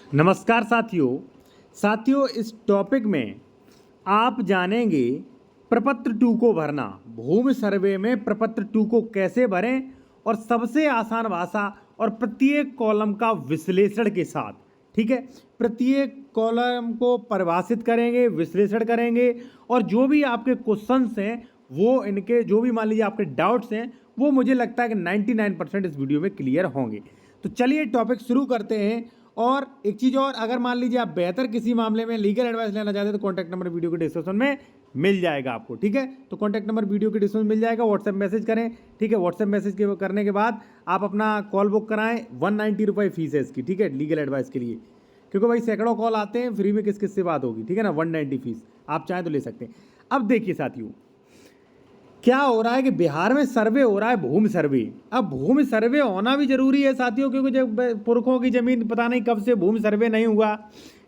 नमस्कार साथियों इस टॉपिक में आप जानेंगे प्रपत्र 2 को भरना। भूमि सर्वे में प्रपत्र 2 को कैसे भरें और सबसे आसान भाषा और प्रत्येक कॉलम का विश्लेषण के साथ। ठीक है, प्रत्येक कॉलम को परिभाषित करेंगे, विश्लेषण करेंगे और जो भी आपके क्वेश्चंस हैं वो इनके जो भी मान लीजिए आपके डाउट्स हैं वो मुझे लगता है कि 99% इस वीडियो में क्लियर होंगे। तो चलिए टॉपिक शुरू करते हैं। और एक चीज़ और, अगर मान लीजिए आप बेहतर किसी मामले में लीगल एडवाइस लेना चाहते हैं तो कॉन्टैक्ट नंबर वीडियो के डिस्क्रिप्शन में मिल जाएगा आपको। ठीक है, तो कॉन्टैक्ट नंबर वीडियो के डिस्क्रिप्शन में मिल जाएगा, व्हाट्सएप मैसेज करें। ठीक है, व्हाट्सएप मैसेज करने के बाद आप अपना कॉल बुक कराएं। 190 रुपये फीस है इसकी। ठीक है, लीगल एडवाइस के लिए, क्योंकि भाई सैकड़ों कॉल आते हैं, फ्री में किस किस से बात होगी। ठीक है ना, 190 फीस, आप चाहें तो ले सकते हैं। अब देखिए साथियों, क्या हो रहा है कि बिहार में सर्वे हो रहा है, भूमि सर्वे। अब भूमि सर्वे होना भी जरूरी है साथियों, क्योंकि जब पुरखों की जमीन पता नहीं कब से भूमि सर्वे नहीं हुआ।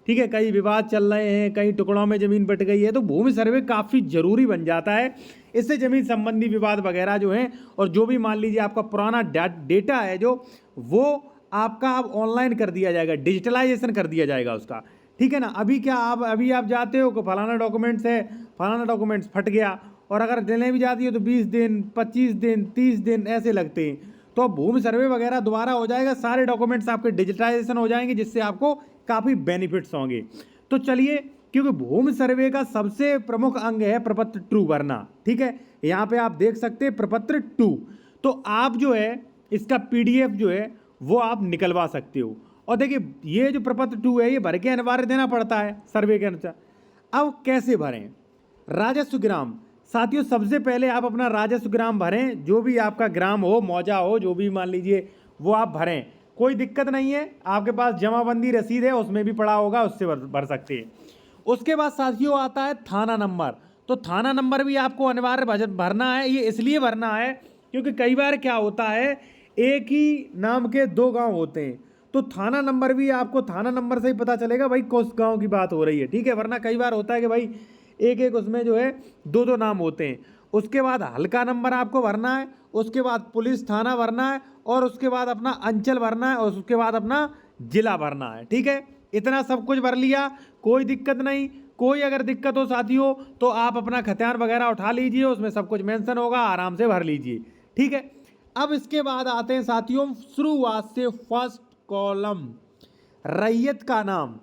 ठीक है, कई विवाद चल रहे हैं, कई टुकड़ों में जमीन बट गई है, तो भूमि सर्वे काफ़ी जरूरी बन जाता है। इससे जमीन संबंधी विवाद वगैरह जो हैं और जो भी मान लीजिए आपका पुराना डेटा है जो वो आपका अब ऑनलाइन कर दिया जाएगा, डिजिटलाइजेशन कर दिया जाएगा उसका। ठीक है ना, अभी आप जाते हो कि फलाना डॉक्यूमेंट्स है, फलाना डॉक्यूमेंट्स फट गया, और अगर लेने भी जाती है तो 20 दिन 25 दिन 30 दिन ऐसे लगते हैं। तो अब भूमि सर्वे वगैरह दोबारा हो जाएगा, सारे डॉक्यूमेंट्स आपके डिजिटाइजेशन हो जाएंगे, जिससे आपको काफ़ी बेनिफिट्स होंगे। तो चलिए, क्योंकि भूमि सर्वे का सबसे प्रमुख अंग है प्रपत्र 2 भरना। ठीक है, यहाँ पे आप देख सकते हैं प्रपत्र 2। तो आप जो है इसका PDF जो है वो आप निकलवा सकते हो। और देखिए, ये जो प्रपत्र 2 है ये भर के अनिवार्य देना पड़ता है सर्वे के अनुसार। अब कैसे भरें? राजस्व ग्राम। साथियों, सबसे पहले आप अपना राजस्व ग्राम भरें, जो भी आपका ग्राम हो, मौजा हो, जो भी मान लीजिए वो आप भरें, कोई दिक्कत नहीं है। आपके पास जमाबंदी रसीद है, उसमें भी पड़ा होगा, उससे भर सकते हैं। उसके बाद साथियों आता है थाना नंबर। तो थाना नंबर भी आपको अनिवार्य भरना है। ये इसलिए भरना है क्योंकि कई बार क्या होता है, एक ही नाम के 2 गांव होते हैं, तो थाना नंबर भी आपको थाना नंबर से ही पता चलेगा भाई किस गांव की बात हो रही है। ठीक है, वरना कई बार होता है कि भाई एक एक उसमें जो है 2 नाम होते हैं। उसके बाद हल्का नंबर आपको भरना है, उसके बाद पुलिस थाना भरना है, और उसके बाद अपना अंचल भरना है, और उसके बाद अपना जिला भरना है। ठीक है, इतना सब कुछ भर लिया, कोई दिक्कत नहीं। कोई अगर दिक्कत हो साथियों तो आप अपना खतियान वगैरह उठा लीजिए, उसमें सब कुछ मेंशन होगा, आराम से भर लीजिए। ठीक है, अब इसके बाद आते हैं साथियों शुरुआत से फर्स्ट कॉलम, रैयत का नाम,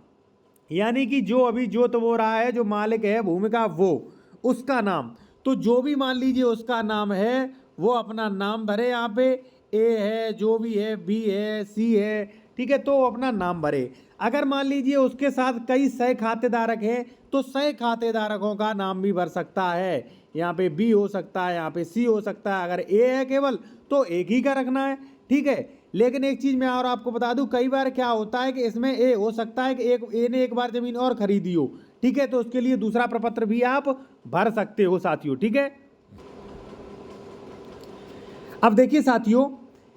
यानी कि जो अभी जोत बो रहा है, जो मालिक है भूमि का, वो उसका नाम। तो जो भी मान लीजिए उसका नाम है वो अपना नाम भरे। यहाँ पे A है, जो भी है, B है, C है। ठीक है, तो अपना नाम भरे। अगर मान लीजिए उसके साथ कई सह खातेदारक हैं तो सह खातेदारकों का नाम भी भर सकता है। यहाँ पे B हो सकता है, यहाँ पे C हो सकता है। अगर A है केवल तो एक ही का रखना है। ठीक है, लेकिन एक चीज़ मैं और आपको बता दूं, कई बार क्या होता है कि इसमें ए हो सकता है कि एक ए ने एक बार जमीन और खरीदी हो। ठीक है, तो उसके लिए दूसरा प्रपत्र भी आप भर सकते हो साथियों। ठीक है, अब देखिए साथियों,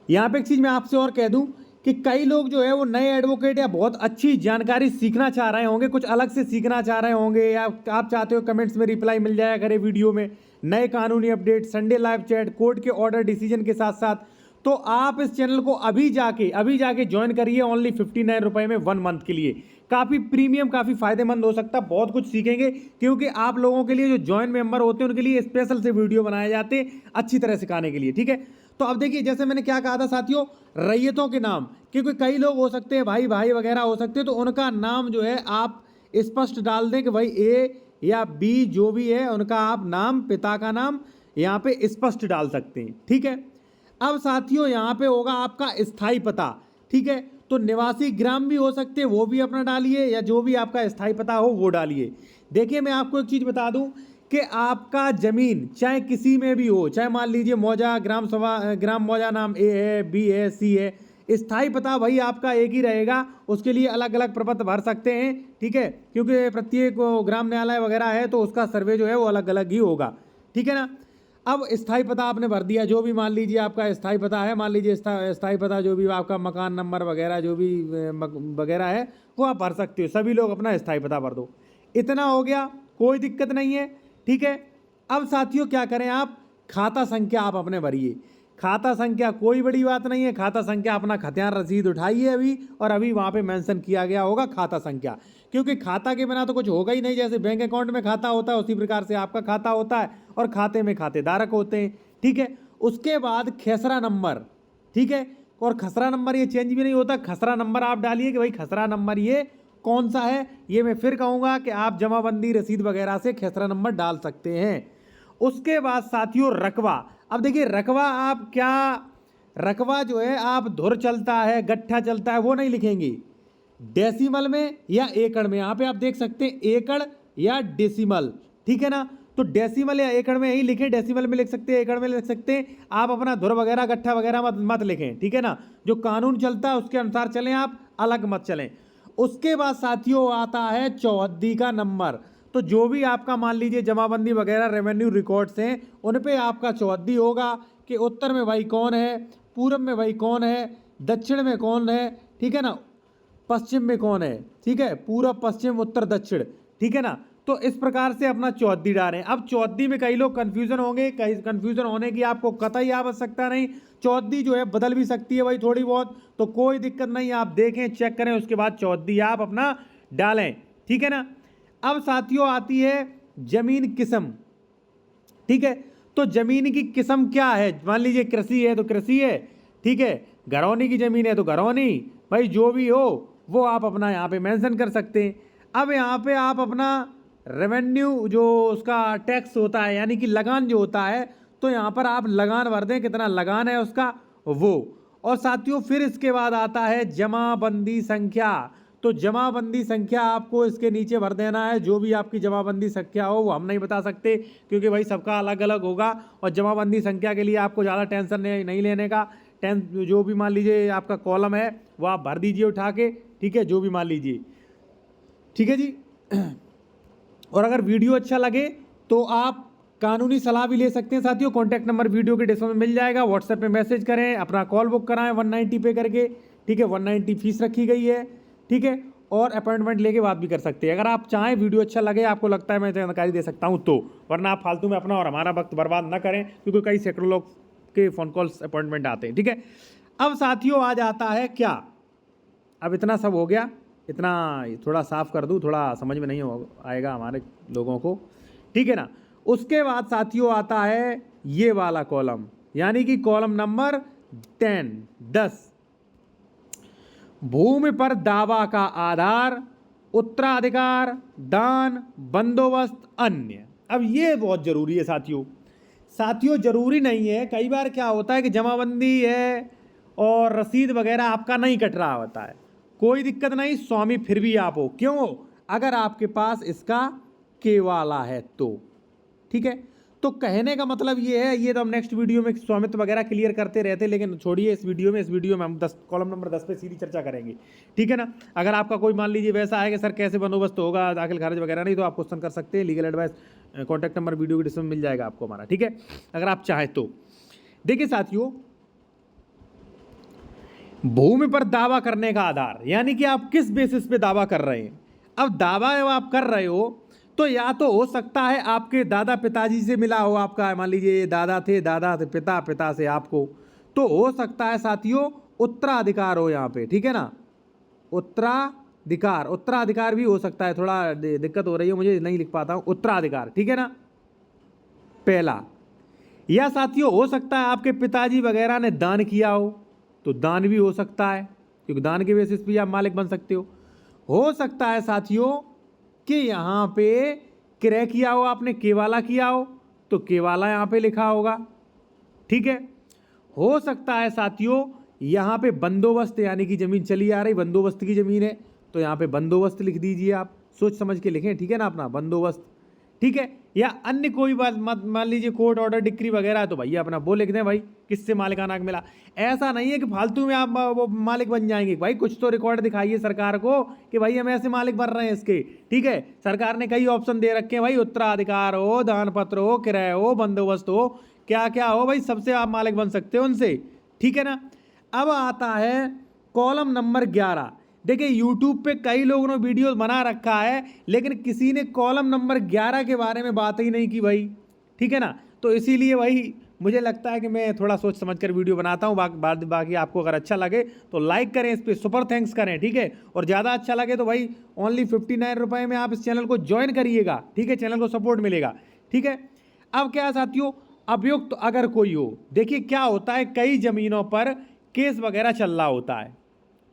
यहाँ पे एक चीज़ मैं आपसे और कह दूं कि कई लोग जो है वो नए एडवोकेट या बहुत अच्छी जानकारी सीखना चाह रहे होंगे, कुछ अलग से सीखना चाह रहे होंगे, या आप चाहते हो कमेंट्स में रिप्लाई मिल जाया करे वीडियो में, नए कानूनी update, Sunday live chat, court के ऑर्डर डिसीजन के साथ साथ। तो आप इस चैनल को अभी जाके ज्वाइन करिए, ओनली 59 रुपये में 1 मंथ के लिए। काफ़ी प्रीमियम, काफ़ी फायदेमंद हो सकता है, बहुत कुछ सीखेंगे, क्योंकि आप लोगों के लिए जो ज्वाइन मेंबर होते हैं उनके लिए स्पेशल से वीडियो बनाए जाते हैं अच्छी तरह सिखाने के लिए। ठीक है, तो अब देखिए, जैसे मैंने क्या कहा था साथियों, रैयतों के नाम, क्योंकि कई लोग हो सकते हैं, भाई भाई वगैरह हो सकते हैं, तो उनका नाम जो है आप स्पष्ट डाल दें कि भाई A या B जो भी है उनका आप नाम, पिता का नाम यहाँ पे स्पष्ट डाल सकते हैं। ठीक है, अब साथियों यहाँ पे होगा आपका स्थायी पता। ठीक है, तो निवासी ग्राम भी हो सकते हैं, वो भी अपना डालिए, या जो भी आपका स्थायी पता हो वो डालिए। देखिए, मैं आपको एक चीज़ बता दूं कि आपका जमीन चाहे किसी में भी हो, चाहे मान लीजिए मौजा ग्राम सभा, ग्राम मौजा नाम A है, B है, C है, स्थायी पता भाई आपका एक ही रहेगा। उसके लिए अलग अलग प्रपत्र भर सकते हैं। ठीक है, क्योंकि प्रत्येक ग्राम न्यायालय वगैरह है तो उसका सर्वे जो है वो अलग अलग ही होगा। ठीक है ना, अब स्थायी पता आपने भर दिया, जो भी मान लीजिए आपका स्थायी पता है, मान लीजिए स्थायी पता जो भी आपका मकान नंबर वगैरह जो भी वगैरह है वो आप भर सकते हो। सभी लोग अपना स्थायी पता भर दो, इतना हो गया, कोई दिक्कत नहीं है। ठीक है, अब साथियों क्या करें, आप खाता संख्या आप अपने भरिए। खाता संख्या कोई बड़ी बात नहीं है, खाता संख्या अपना खतियान रसीद उठाइए अभी, और अभी वहाँ पे मेंशन किया गया होगा खाता संख्या, क्योंकि खाता के बिना तो कुछ होगा ही नहीं। जैसे बैंक अकाउंट में खाता होता है उसी प्रकार से आपका खाता होता है, और खाते में खातेदारक होते हैं, ठीक है। उसके बाद खसरा नंबर, ठीक है, और खसरा नंबर ये चेंज भी नहीं होता, खसरा नंबर आप डालिए कि भाई खसरा नंबर ये कौन सा है। ये मैं फिर कहूँगा कि आप जमाबंदी रसीद वगैरह से खसरा नंबर डाल सकते हैं। उसके बाद साथियों रकबा। अब देखिए रकबा आप क्या, रकबा जो है आप धुर चलता है, गट्ठा चलता है, वो नहीं लिखेंगे, डेसिमल में या एकड़ में। यहाँ पे आप देख सकते हैं एकड़ या डेसिमल, ठीक है ना। तो डेसिमल या एकड़ में ही लिखें, डेसिमल में लिख सकते हैं, एकड़ में लिख सकते हैं। आप अपना धुर वगैरह गट्ठा वगैरह मत लिखें, ठीक है ना। जो कानून चलता है उसके अनुसार चलें, आप अलग मत चलें। उसके बाद साथियों आता है चौहद्दी का नंबर। तो जो भी आपका मान लीजिए जमाबंदी वगैरह रेवेन्यू रिकॉर्ड्स हैं उन पे आपका चौहद्दी होगा कि उत्तर में भाई कौन है, पूरब में भाई कौन है, दक्षिण में कौन है, ठीक है ना, पश्चिम में कौन है, ठीक है, पूरब पश्चिम उत्तर दक्षिण, ठीक है ना। तो इस प्रकार से अपना चौहद्दी डालें। अब चौहद्दी में कई लोग कन्फ्यूजन होंगे, कई कन्फ्यूजन होने की आपको कतई आवश्यकता नहीं। चौहद्दी जो है बदल भी सकती है भाई थोड़ी बहुत, तो कोई दिक्कत नहीं, आप देखें चेक करें, उसके बाद चौहद्दी आप अपना डालें, ठीक है ना। अब साथियों आती है जमीन किस्म, ठीक है। तो जमीन की किस्म क्या है, मान लीजिए कृषि है तो कृषि है, ठीक है, घरौनी की जमीन है तो घरौनी, भाई जो भी हो वो आप अपना यहाँ पे मेंशन कर सकते हैं। अब यहाँ पे आप अपना रेवेन्यू जो उसका टैक्स होता है यानी कि लगान जो होता है, तो यहाँ पर आप लगान भर दें, कितना लगान है उसका वो। और साथियों फिर इसके बाद आता है जमाबंदी संख्या। तो जमाबंदी संख्या आपको इसके नीचे भर देना है, जो भी आपकी जमाबंदी संख्या हो वो हम नहीं बता सकते क्योंकि भाई सबका अलग अलग होगा। और जमाबंदी संख्या के लिए आपको ज़्यादा टेंशन नहीं लेने का, जो भी मान लीजिए आपका कॉलम है वो आप भर दीजिए उठा के, ठीक है, जो भी मान लीजिए, ठीक है जी। और अगर वीडियो अच्छा लगे तो आप कानूनी सलाह भी ले सकते हैं साथियों। कॉन्टैक्ट नंबर वीडियो के डिस्क्रिप्शन में मिल जाएगा, व्हाट्सएप पे मैसेज करें, अपना कॉल बुक कराएं 190 पे करके, ठीक है, 190 फीस रखी गई है, ठीक है। और अपॉइंटमेंट लेके बात भी कर सकते हैं। अगर आप चाहें वीडियो अच्छा लगे, आपको लगता है मैं जानकारी दे सकता हूँ तो, वरना आप फालतू में अपना और हमारा वक्त बर्बाद ना करें क्योंकि कई सैकड़ों लोग के फ़ोन कॉल्स अपॉइंटमेंट आते हैं, ठीक है। अब साथियों आ जाता है क्या, अब इतना सब हो गया, इतना थोड़ा साफ कर दूँ, थोड़ा समझ में नहीं आएगा हमारे लोगों को, ठीक है ना। उसके बाद साथियों आता है ये वाला कॉलम, यानी कि कॉलम नंबर 10। भूमि पर दावा का आधार, उत्तराधिकार, दान, बंदोबस्त, अन्य। अब ये बहुत जरूरी है साथियों। साथियों जरूरी नहीं है, कई बार क्या होता है कि जमाबंदी है और रसीद वगैरह आपका नहीं कट रहा होता है, कोई दिक्कत नहीं, स्वामी फिर भी आप हो, क्यों, अगर आपके पास इसका केवाला है तो, ठीक है। तो कहने का मतलब ये है, ये तो हम नेक्स्ट वीडियो में स्वामित्व वगैरह क्लियर करते रहते, लेकिन छोड़िए इस वीडियो में हम 10 कॉलम नंबर 10 पे सीधी चर्चा करेंगे, ठीक है ना। अगर आपका कोई मान लीजिए वैसा है कि सर कैसे बंदोबस्त होगा, दाखिल खारिज वगैरह नहीं, तो आप क्वेश्चन कर सकते हैं, legal advice contact number video के डिस्क्रिप्शन में मिल जाएगा आपको हमारा, ठीक है, अगर आप चाहें तो। देखिए साथियों, भूमि पर दावा करने का आधार, यानी कि आप किस बेसिस पे दावा कर रहे हैं। अब दावा आप कर रहे हो तो या तो हो सकता है आपके दादा पिताजी से मिला हो, आपका मान लीजिए दादा थे, दादा से पिता, पिता से आपको, तो हो सकता है साथियों उत्तराधिकार हो यहाँ पे, ठीक है ना, उत्तराधिकार भी हो सकता है, थोड़ा दिक्कत हो रही है मुझे, नहीं लिख पाता हूँ, उत्तराधिकार, ठीक है ना, पहला। या साथियों हो सकता है आपके पिताजी वगैरह ने दान किया हो, तो दान भी हो सकता है क्योंकि दान के बेसिस पे आप मालिक बन सकते हो सकता है साथियों कि यहाँ पे क्रय किया हो आपने, केवाला किया हो, तो केवाला यहाँ पे लिखा होगा, ठीक है। हो सकता है साथियों यहाँ पे बंदोबस्त, यानी कि जमीन चली आ रही, बंदोबस्त की जमीन है, तो यहाँ पे बंदोबस्त लिख दीजिए, आप सोच समझ के लिखें, ठीक है ना, अपना बंदोबस्त, ठीक है। या अन्य कोई बात मत, मान लीजिए कोर्ट ऑर्डर डिक्री वगैरह है तो भैया अपना वो लिख दें भाई किससे मालिकाना हक मिला। ऐसा नहीं है कि फालतू में आप वो मालिक बन जाएंगे, भाई कुछ तो रिकॉर्ड दिखाइए सरकार को कि भाई हम ऐसे मालिक बन रहे हैं इसके, ठीक है। सरकार ने कई ऑप्शन दे रखे हैं भाई, उत्तराधिकार हो, दान पत्र हो, क्रय हो, बंदोबस्त हो, क्या क्या हो भाई, सबसे आप मालिक बन सकते हो उनसे, ठीक है ना। अब आता है कॉलम नंबर 11। देखिए यूट्यूब पे कई लोगों ने वीडियो बना रखा है लेकिन किसी ने कॉलम नंबर 11 के बारे में बात ही नहीं की भाई, ठीक है ना। तो इसीलिए भाई मुझे लगता है कि मैं थोड़ा सोच समझ कर वीडियो बनाता हूँ। बाकी आपको अगर अच्छा लगे तो लाइक करें, इस पर सुपर थैंक्स करें, ठीक है। और ज़्यादा अच्छा लगे तो भाई ओनली 59 रुपये में आप इस चैनल को ज्वाइन करिएगा, ठीक है, चैनल को सपोर्ट मिलेगा, ठीक है। अब क्या है साथियों, अभियुक्त अगर कोई हो, देखिए क्या होता है, कई ज़मीनों पर केस वगैरह चल रहा होता है,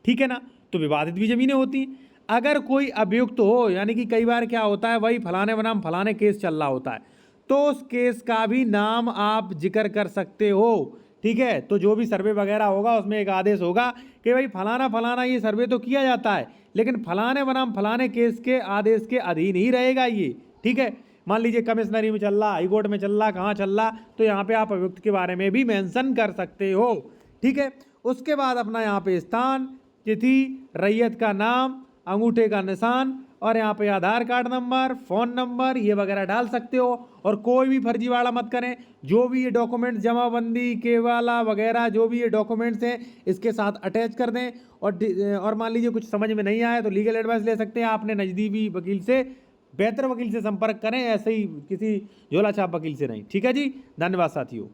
ठीक है ना, तो विवादित भी ज़मीनें होती हैं। अगर कोई अभियुक्त हो, यानी कि कई बार क्या होता है, भाई फलाने बनाम फलाने केस चल रहा होता है, तो उस केस का भी नाम आप जिक्र कर सकते हो, ठीक है। तो जो भी सर्वे वगैरह होगा उसमें एक आदेश होगा कि भाई फलाना फलाना ये सर्वे तो किया जाता है, लेकिन फलाने बनाम फलाने केस के आदेश के अधीन ही रहेगा ये, ठीक है। मान लीजिए कमिश्नरी में चल रहा, हाई कोर्ट में चल रहा, कहाँ चल रहा, तो यहाँ पे आप अभियुक्त के बारे में भी मेंशन कर सकते हो, ठीक है। उसके बाद अपना यहाँ पे स्थान, तिथि, रैयत का नाम, अंगूठे का निशान और यहाँ पे आधार कार्ड नंबर, फ़ोन नंबर ये वगैरह डाल सकते हो। और कोई भी फर्जीवाड़ा मत करें, जो भी ये डॉक्यूमेंट जमाबंदी केवाला वगैरह जो भी ये डॉक्यूमेंट्स हैं इसके साथ अटैच कर दें। और मान लीजिए कुछ समझ में नहीं आया तो लीगल एडवाइस ले सकते हैं, आपने नज़दीकी वकील से, बेहतर वकील से संपर्क करें, ऐसे ही किसी झोला छाप वकील से नहीं, ठीक है जी। धन्यवाद साथियों।